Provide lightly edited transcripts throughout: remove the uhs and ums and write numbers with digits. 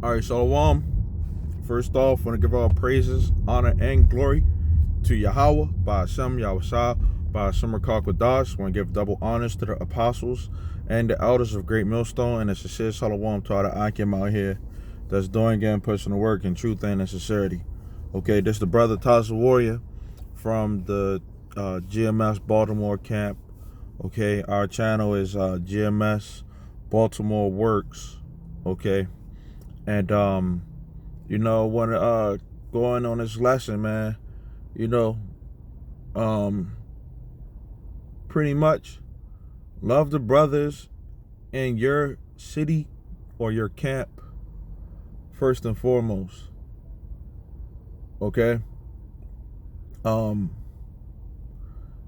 All right, Shalom. First off, want to give all praises, honor, and glory to Yahweh, by Hashem, Yahushua, by Hashem Rakakwadash. Want to give double honors to the apostles and the elders of Great Millstone, and a sincere Shalom to all the Akim out here that's doing and pushing the work in truth and in sincerity. Okay, this is the brother Taza Warrior from the GMS Baltimore camp. Okay, our channel is GMS Baltimore Works. Okay, and want to go on this lesson, man. Pretty much love the brothers in your city or your camp first and foremost. Okay.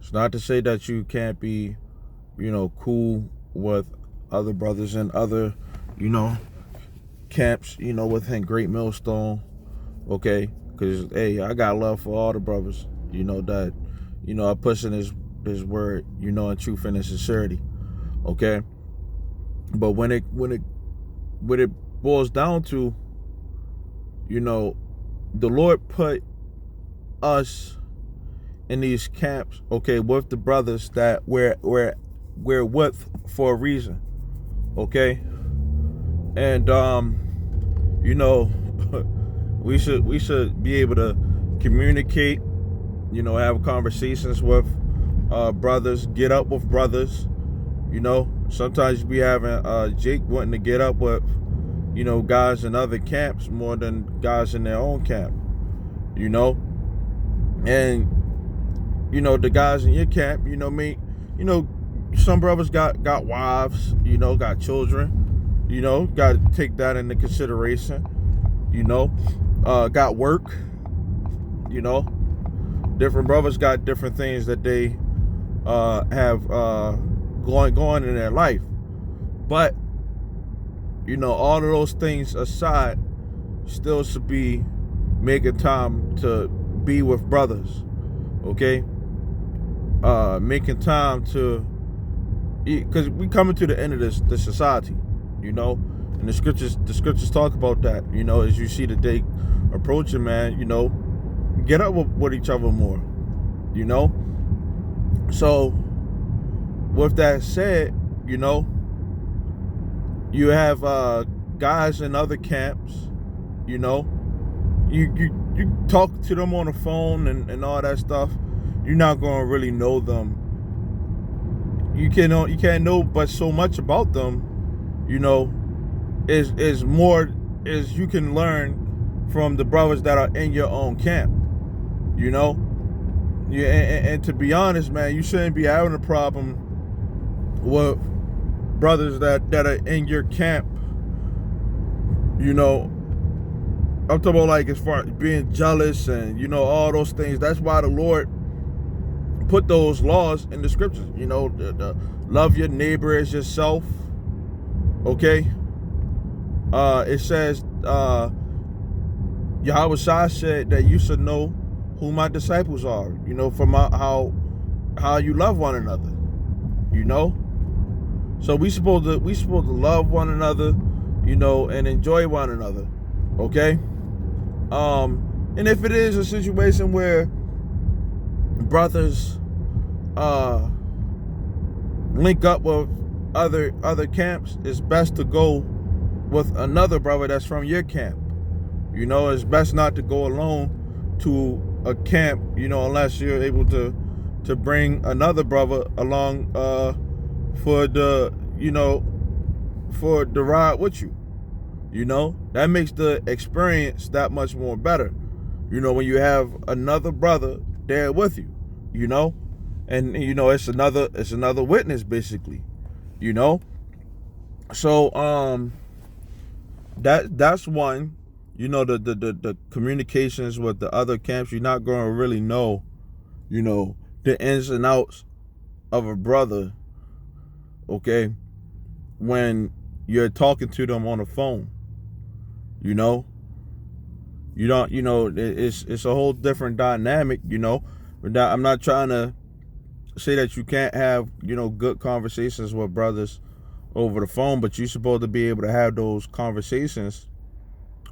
It's not to say that you can't be, cool with other brothers and other, camps, within Great Millstone. Okay. Because, hey, I got love for all the brothers, that, are pushing this word, in truth and in sincerity. Okay. But when it boils down to, the Lord put us in these camps, okay, with the brothers that we're with for a reason. Okay. And we should be able to communicate, have conversations with brothers, get up with brothers. Sometimes we having Jake wanting to get up with, guys in other camps more than guys in their own camp. And the guys in your camp, some brothers got wives, got children, got to take that into consideration. Got work. Different brothers got different things that they have going in their life. But all of those things aside, still should be making time to be with brothers. Okay. Making time to, because we coming to the end of this society, and the scriptures talk about that. As you see the day approaching, man, get up with each other more. So with that said, you have guys in other camps. You talk to them on the phone and all that stuff. You're not gonna really know them. You can't know but so much about them. Is more as you can learn from the brothers that are in your own camp. Yeah, and to be honest, man, you shouldn't be having a problem with brothers that are in your camp. I'm talking about, like, as far as being jealous and all those things. That's why the Lord put those laws in the scriptures. The love your neighbor as yourself. Okay. It says Yahweh Shai said that you should know who my disciples are. From how you love one another. So we supposed to love one another, and enjoy one another. Okay. And if it is a situation where brothers link up with other camps, it's best to go with another brother that's from your camp. It's best not to go alone to a camp, unless you're able to bring another brother along for the ride with you. That makes the experience that much more better. When you have another brother there with you, and it's another witness, basically. So that's one. The communications with the other camps, you're not going to really know, the ins and outs of a brother, okay, when you're talking to them on the phone. You don't, it's a whole different dynamic, But I'm not trying to say that you can't have, good conversations with brothers over the phone, but you're supposed to be able to have those conversations,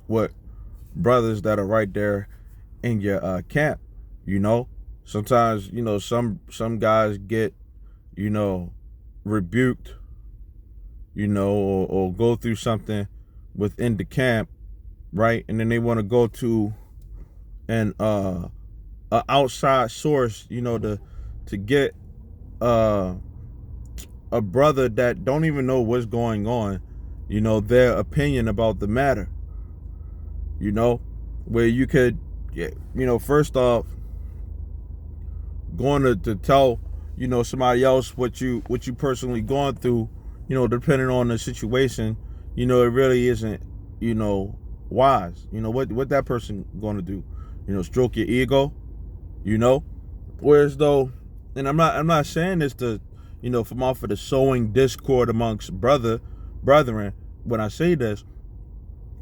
with brothers that are right there in your camp. You know, sometimes, you know, some guys get, you know, rebuked, you know, or go through something within the camp, right? And then they want to go to an a outside source, you know, to get a brother that don't even know what's going on, you know, their opinion about the matter, you know, where you could, you know, first off, going to tell, you know, somebody else what you personally going through, you know, depending on the situation, you know, it really isn't, you know, wise. You know, what that person going to do, you know, stroke your ego, you know. Whereas though, and I'm not saying this to, you know, from off of the sowing discord amongst brethren when I say this,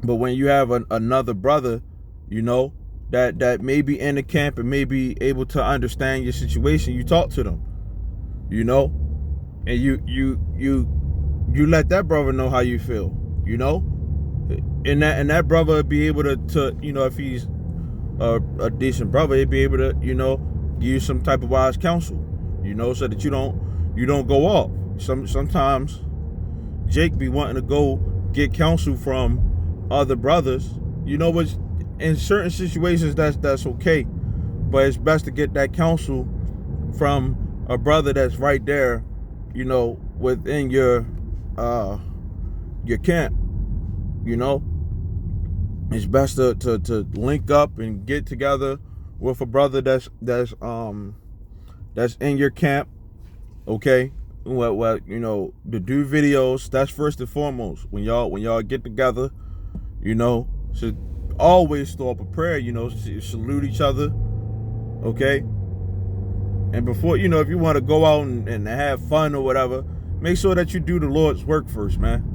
but when you have another brother, you know, that may be in the camp and may be able to understand your situation, you talk to them, you know, and you let that brother know how you feel, you know, and that brother would be able to, you know, if he's a decent brother, he'd be able to, you know, give you some type of wise counsel, you know, so that you don't go off. Sometimes Jake be wanting to go get counsel from other brothers, you know, which in certain situations that's okay, but it's best to get that counsel from a brother that's right there, you know, within your camp, you know. It's best to link up and get together with a brother that's in your camp, okay? Well, you know, to do videos, that's first and foremost. When y'all get together, you know, should always throw up a prayer, you know, salute each other, okay? And before, you know, if you want to go out and have fun or whatever, make sure that you do the Lord's work first, man.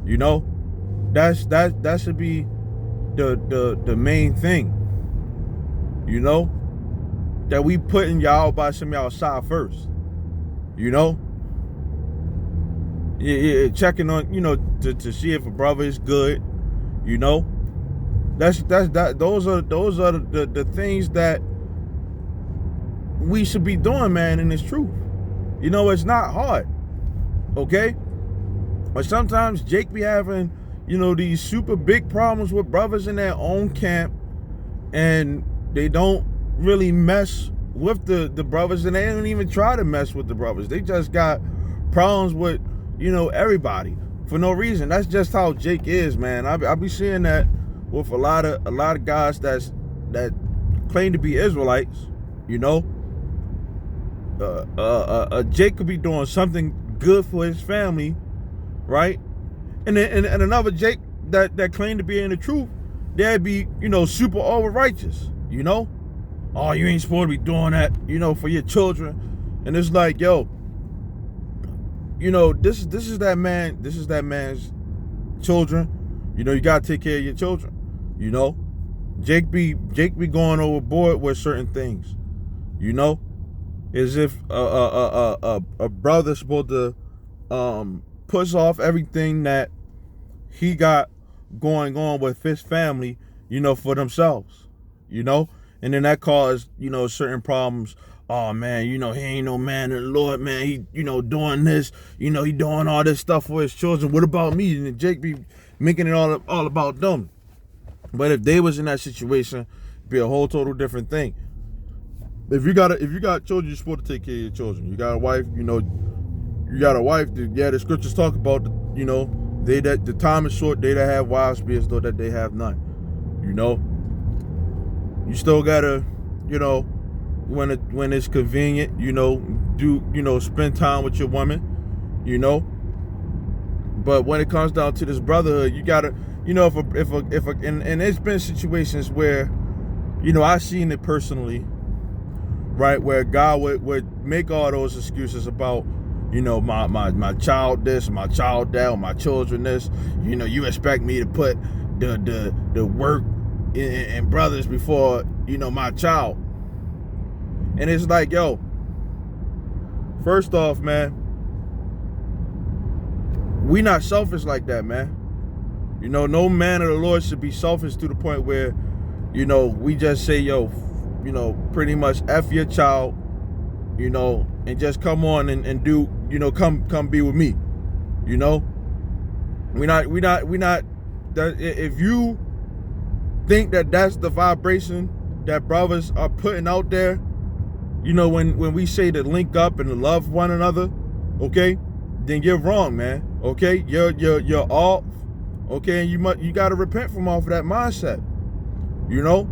You know, that should be the main thing, you know, that we putting y'all by some y'all side first, you know. Yeah, checking on, you know, to see if a brother is good, you know. Those are the things that we should be doing, man, and it's true. You know, it's not hard, okay? But sometimes Jake be having, you know, these super big problems with brothers in their own camp, and they don't really mess with the brothers, and they don't even try to mess with the brothers. They just got problems with, you know, everybody for no reason. That's just how Jake is, man. I be seeing that with a lot of guys that claim to be Israelites, you know. Jake could be doing something good for his family, right? And then and another Jake that claimed to be in the truth, they'd be, you know, super over righteous, you know. Oh, you ain't supposed to be doing that, you know, for your children. And it's like, yo, you know, this is that man's children. You know, you gotta take care of your children. You know, Jake be going overboard with certain things. You know, as if a brother's supposed to push off everything that he got going on with his family, you know, for themselves, you know, and then that caused, you know, certain problems. Oh man, you know, he ain't no man of the Lord, man. He, you know, doing this, you know, he doing all this stuff for his children. What about me? And Jake be making it all about them. But if they was in that situation, it'd be a whole total different thing. If you got children, you're supposed to take care of your children. You got a wife, you know, the scriptures talk about, you know, the time is short, they that have wives be as though that they have none. You know, you still gotta, you know, when it's convenient, you know, spend time with your woman, you know. But when it comes down to this brotherhood, you gotta, you know, and it's been situations where, you know, I've seen it personally, right, where God would make all those excuses about, you know, my child this, my child that, or my children this. You know, you expect me to put the work and brothers before, you know, my child. And it's like, yo, first off, man, we not selfish like that, man. You know, no man of the Lord should be selfish to the point where, you know, we just say, yo, you know, pretty much F your child, you know, and just come on and do, you know, come be with me. You know? We not that if you think that that's the vibration that brothers are putting out there, you know, when we say to link up and to love one another, okay, then you're wrong, man. Okay, you're off. Okay, and you got to repent from off of that mindset. You know,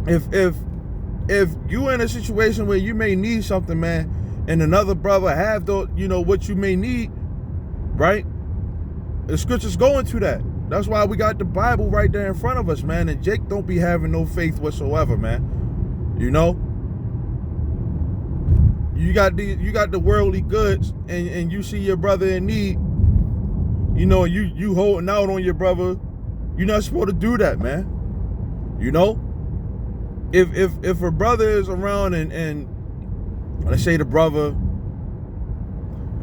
if you in a situation where you may need something, man, and another brother have the, you know, what you may need, right? The scriptures go into that. That's why we got the Bible right there in front of us, man. And Jake don't be having no faith whatsoever, man. You know, you got the worldly goods, and you see your brother in need. You know, you holding out on your brother. You're not supposed to do that, man. You know, if a brother is around and let's say the brother,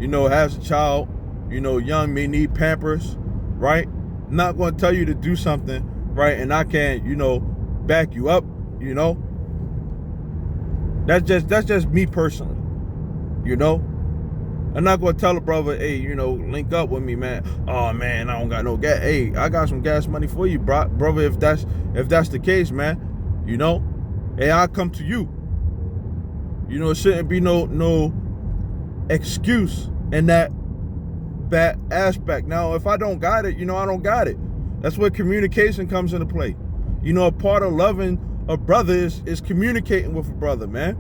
you know, has a child, you know, young, may need Pampers, right? I'm not going to tell you to do something, right? And I can't, you know, back you up, you know. That's just me personally, you know. I'm not going to tell a brother, hey, you know, link up with me, man. Oh man, I don't got no gas. Hey, I got some gas money for you, brother. If that's the case, man, you know, hey, I'll come to you. You know, it shouldn't be no excuse in that bad aspect. Now, if I don't got it, you know, I don't got it. That's where communication comes into play. You know, a part of loving a brother is communicating with a brother, man.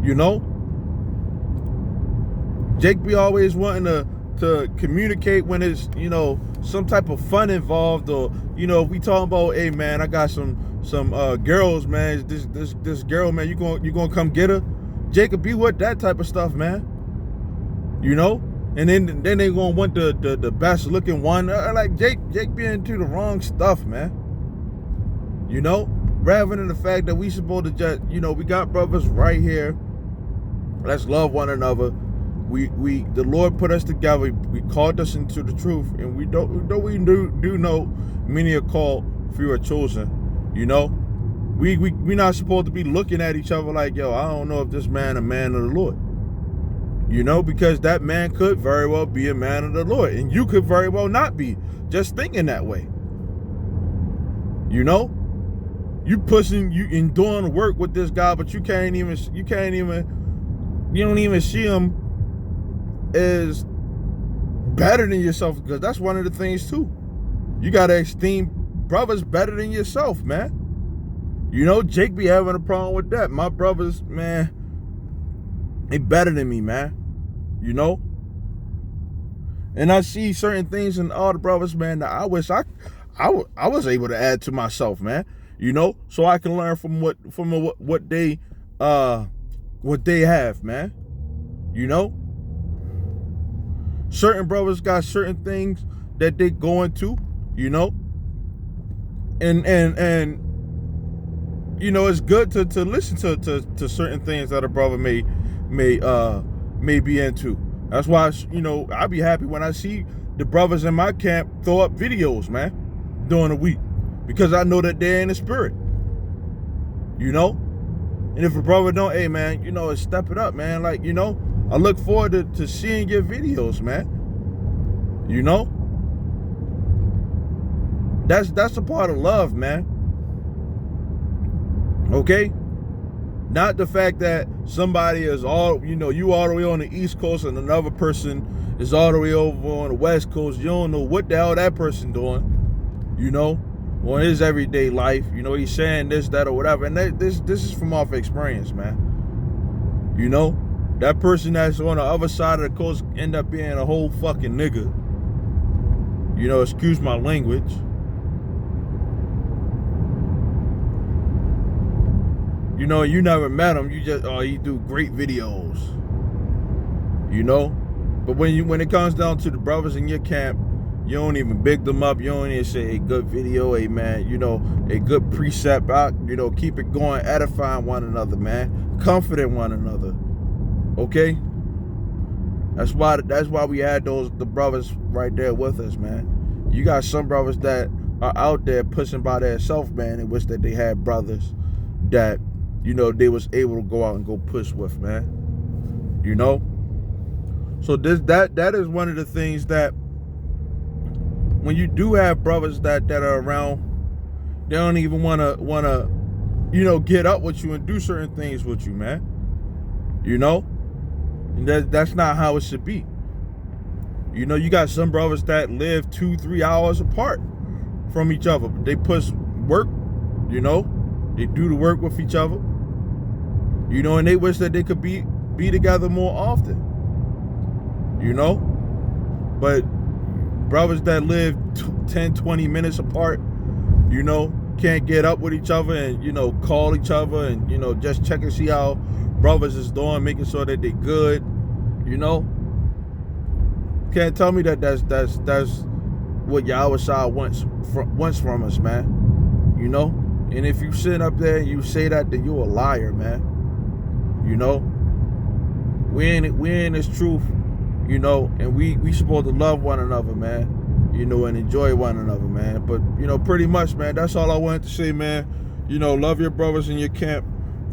You know, Jake be always wanting to communicate when it's, you know, some type of fun involved, or, you know, if we talking about, hey man, I got some girls, man. This girl, man, you gonna come get her? Jake could be with that type of stuff, man. You know. And then they gonna want the best looking one. Like Jake be into the wrong stuff, man. You know, rather than the fact that we supposed to just, you know, we got brothers right here. Let's love one another. The Lord put us together. We called us into the truth, and we do know many are called, few are chosen. You know, we not supposed to be looking at each other like, yo, I don't know if this man a man of the Lord. You know, because that man could very well be a man of the Lord, and you could very well not be, just thinking that way. You know, you doing the work with this guy, but you don't even see him as better than yourself, because that's one of the things too. You gotta esteem brothers better than yourself, man. You know, Jake be having a problem with that. My brothers, man, they better than me, man. You know? And I see certain things in all the brothers, man, that I wish I was able to add to myself, man. You know? So I can learn from what they have, man. You know? Certain brothers got certain things that they going to, you know? And you know, it's good to listen to certain things that a brother may be into. That's why, you know, I be happy when I see the brothers in my camp throw up videos, man, during the week, because I know that they're in the spirit. You know? And if a brother don't, hey man, you know, step it up, man. Like, you know, I look forward to seeing your videos, man. You know? That's a part of love, man. Okay? Not the fact that somebody is all, you know, you all the way on the East Coast and another person is all the way over on the West Coast. You don't know what the hell that person doing, you know, on his everyday life. You know, he's saying this, that, or whatever. And this is from off experience, man. You know, that person that's on the other side of the coast end up being a whole fucking nigga. You know, excuse my language. You know, you never met him. You just, oh, he do great videos. You know? But when it comes down to the brothers in your camp, you don't even big them up. You don't even say a good video, hey man, you know, a good precept out, you know, keep it going, edifying one another, man. Comforting one another. Okay? That's why we had the brothers right there with us, man. You got some brothers that are out there pushing by themselves, man, and wish that they had brothers that, they was able to go out and go push with, man. So that is one of the things that when you do have brothers that are around, they don't even wanna get up with you and do certain things with you, man. And that's not how it should be. You got some brothers that live 2-3 hours apart from each other. They push work, they do the work with each other, and they wish that they could be together more often, but brothers that live 10-20 minutes apart, can't get up with each other and, call each other and, just check and see how brothers is doing, making sure that they good, Can't tell me that that's what Yahweh Shah wants from us, man. And if you sit up there and you say that, then you're a liar, man. We in this truth, and we supposed to love one another, man. And enjoy one another, man. But pretty much, man, that's all I wanted to say, man. Love your brothers in your camp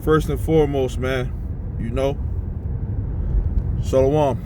first and foremost, man. Shalom.